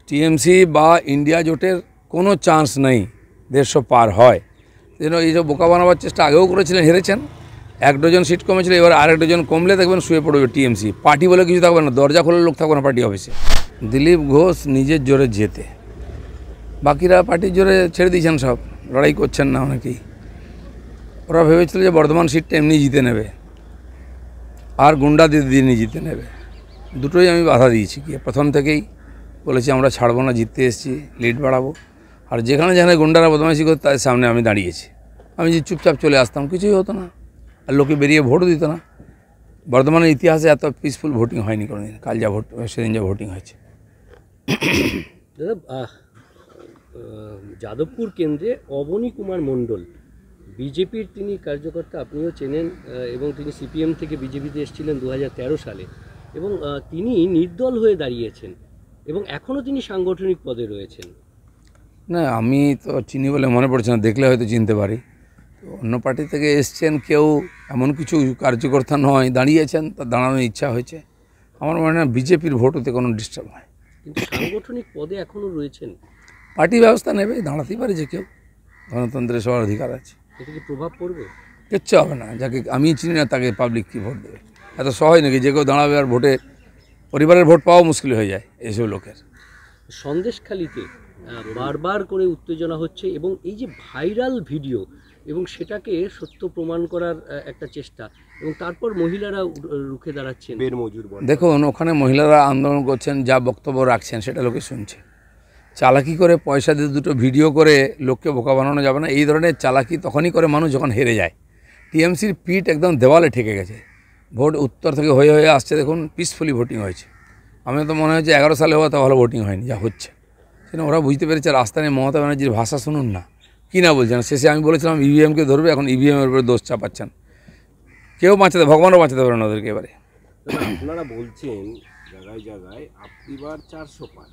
TMC বা India জোটের কোনো চান্স নেই 150 পার হয়। যেন এই সব বোকা বানাবার চেষ্টা আগেও করেছিলেন, হেরেছেন। 1 ডজন সিট কমেছিল, এবার আরেক ডজন কমলে দেখবেন শুয়ে পড়বে টিএমসি। পার্টি বলে কিছু থাকবে না, দরজা খোলার লোক থাকবে না পার্টি অফিসে। দিলীপ ঘোষ নিজের জোরে জেতে, বাকিরা পার্টির জোরে ছেড়ে দিয়েছেন, সব লড়াই করছেন না অনেকেই। ওরা ভেবেছিল যে বর্ধমান সিটটা এমনি জিতে নেবে আর গুন্ডা দিদি জিতে নেবে। দুটোই আমি বাধা দিয়েছি, কি প্রথম থেকেই বলেছি আমরা ছাড়বো না, জিততে এসেছি, লিড বাড়াবো। আর যেখানে যেখানে গুন্ডারা বদমাইশি করতো তাদের সামনে আমি দাঁড়িয়েছি। আমি যে চুপচাপ চলে আসতাম, কিছুই হতো না, আর লোকে বেরিয়ে ভোটও দিত না। বর্ধমানের ইতিহাসে এত পিসফুল ভোটিং হয়নি কোনোদিন, কাল যা ভোট সেদিন যা ভোটিং হয়েছে। দাদা, যাদবপুর কেন্দ্রে অবনী কুমার মণ্ডল বিজেপির তিনি কার্যকর্তা, আপনিও চেনেন, এবং তিনি সিপিএম থেকে বিজেপিতে এসেছিলেন 2013 সালে, এবং তিনি নির্দল হয়ে দাঁড়িয়েছেন এবং এখনও তিনি সাংগঠনিক পদে রয়েছেন। না, আমি তো চিনি বলে মনে পড়ছে না, দেখলে হয়তো চিনতে পারি। তো অন্য পার্টি থেকে এসছেন কেউ, এমন কিছু কার্যকর্তা নয়, দাঁড়িয়েছেন, তার দাঁড়ানোর ইচ্ছা হয়েছে। আমার মনে হয় বিজেপির ভোট হতে কোনো ডিস্টার্ব হয়। কিন্তু সাংগঠনিক পদে এখনও রয়েছেন, পার্টি ব্যবস্থা নেবে, দাঁড়াতেই পারে যে কেউ, গণতন্ত্রের সবার অধিকার আছে। এতে কি প্রভাব পড়বে? কিচ্ছু হবে না, যাকে আমি চিনি না তাকে পাবলিক কী ভোট দেবে? এত সহজ নাকি যে কেউ দাঁড়াবে আর ভোটে পরিবারের ভোট পাওয়া মুশকিল হয়ে যায় এইসব লোকের। সন্দেশখালিতে বারবার করে উত্তেজনা হচ্ছে এবং এই যে ভাইরাল ভিডিও এবং সেটাকে সত্য প্রমাণ করার একটা চেষ্টা, এবং তারপর মহিলারা রুখে দাঁড়াচ্ছেন। দেখুন, ওখানে মহিলারা আন্দোলন করছেন, যা বক্তব্য রাখছেন সেটা লোকে শুনছে। চালাকি করে পয়সা দিয়ে দুটো ভিডিও করে লোককে বোকা বানানো যাবে না। এই ধরনের চালাকি তখনই করে মানুষ যখন হেরে যায়। টিএমসির পিঠ একদম দেওয়ালে ঠেকে গেছে। ভোট উত্তর থেকে হয়ে হয়ে আসছে, দেখুন পিসফুলি ভোটিং হয়েছে। আমি তো মনে হচ্ছে 11 সালে হওয়া তো ভালো ভোটিং হয়নি, যা হচ্ছে সেটা ওরা বুঝতে পেরেছে। রাস্তা নিয়ে মমতা ব্যানার্জির ভাষা শুনুন না, কী না বলছেন। শেষে আমি বলেছিলাম ইভিএমকে ধরবে, এখন ইভিএমের উপরে দোষ চাপাচ্ছেন। কেউ বাঁচাতে, ভগবানও বাঁচাতে পারে না ওদেরকে। এবারে আপনারা বলছেন জায়গায় জায়গায় আপনিবার 400 পার,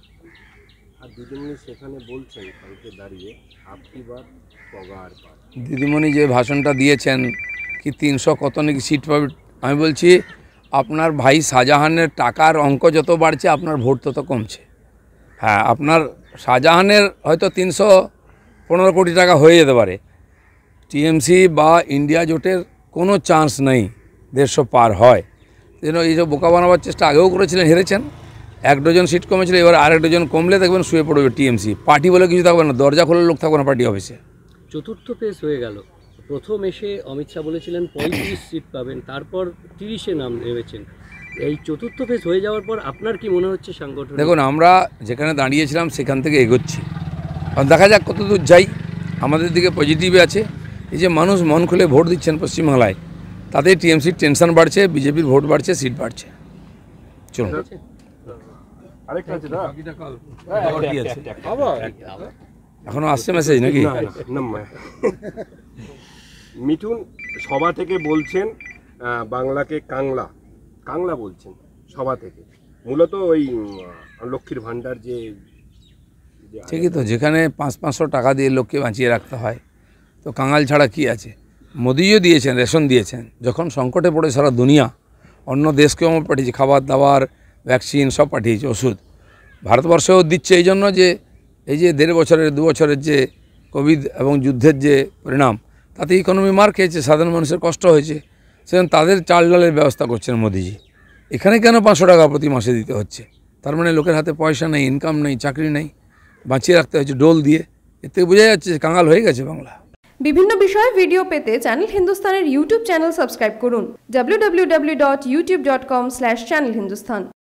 আর দিদিমণি সেখানে বলছেন কালকে দাঁড়িয়ে আপনিবার পগার পার। দিদিমণি যে ভাষণটা দিয়েছেন কি 300 কত নাকি সিট পাবে, আমি বলছি আপনার ভাই শাহজাহানের টাকার অঙ্ক যত বাড়ছে আপনার ভোট তত কমছে। হ্যাঁ, আপনার শাহজাহানের হয়তো 315 কোটি টাকা হয়ে যেতে পারে। টিএমসি বা ইন্ডিয়া জোটের কোনো চান্স নেই 150 পার হয়। যেন এই সব বোকা বানাবার চেষ্টা আগেও করেছিলেন, হেরেছেন। 1 ডজন সিট কমেছিল, এবার আরেক ডজন কমলে দেখবেন শুয়ে পড়বে টিএমসি। পার্টি বলে কিছু থাকবে না, দরজা খোলার লোক থাকবে না পার্টি অফিসে। চতুর্থ ফেজ হয়ে গেল। প্রথম এসে অমিত শাহ বলেছিলেন 35 সিট পাবেন, তারপর 30-এ নাম নেমেছেন। এই চতুর্থ ফেজ হয়ে যাওয়ার পর আপনার কি মনে হচ্ছে সাংগঠনিক? দেখুন, আমরা যেখানে দাঁড়িয়েছিলাম সেখান থেকে এগোচ্ছি, আর দেখা যাক কত দূর যাই। আমাদের দিকে পজিটিভে আছে। এই যে মানুষ মন খুলে ভোট দিচ্ছেন পশ্চিমবাংলায়, তাতে টিএমসির টেনশন বাড়ছে, বিজেপির ভোট বাড়ছে, সিট বাড়ছে। চলুন, এখনো আসছে মেসেজ নাকি? মিঠুন সভা থেকে বলছেন বাংলাকে কাংলা কাংলা বলছেন সভা থেকে, মূলত ওই লক্ষ্মীর ভাণ্ডার যে ঠিকই তো, যেখানে 500 টাকা দিয়ে লোককে বাঁচিয়ে রাখতে হয়, তো কাঙাল ছাড়া কি আছে? মোদিও দিয়েছেন, রেশন দিয়েছেন। যখন সংকটে পড়ে সারা দুনিয়া, অন্য দেশকেও আমার পাঠিয়েছে, খাবার দাবার, ভ্যাকসিন সব পাঠিয়েছে, ওষুধ। ভারতবর্ষেও দিচ্ছে এই জন্য যে এই যে 1.5 বছরের 2 বছরের যে কোভিড এবং যুদ্ধের যে পরিণাম, তাতে ইকোনমি মার খেয়েছে, সাধারণ মানুষের কষ্ট হয়েছে। সেজন্য তাদের চাল ডালের ব্যবস্থা করছেন মোদিজি। এখানে কেন 500 টাকা প্রতি মাসে দিতে হচ্ছে? তার মানে লোকের হাতে পয়সা নেই, ইনকাম নেই, চাকরি নেই, বাঁচিয়ে রাখতে হচ্ছে ডোল দিয়ে। এর থেকে বোঝা যাচ্ছে যে কাঙাল হয়ে গেছে বাংলা। বিভিন্ন বিষয়ে ভিডিও পেতে চ্যানেল হিন্দুস্তানের ইউটিউব চ্যানেল সাবস্ক্রাইব করুন www.youtube.com/channelhindustan।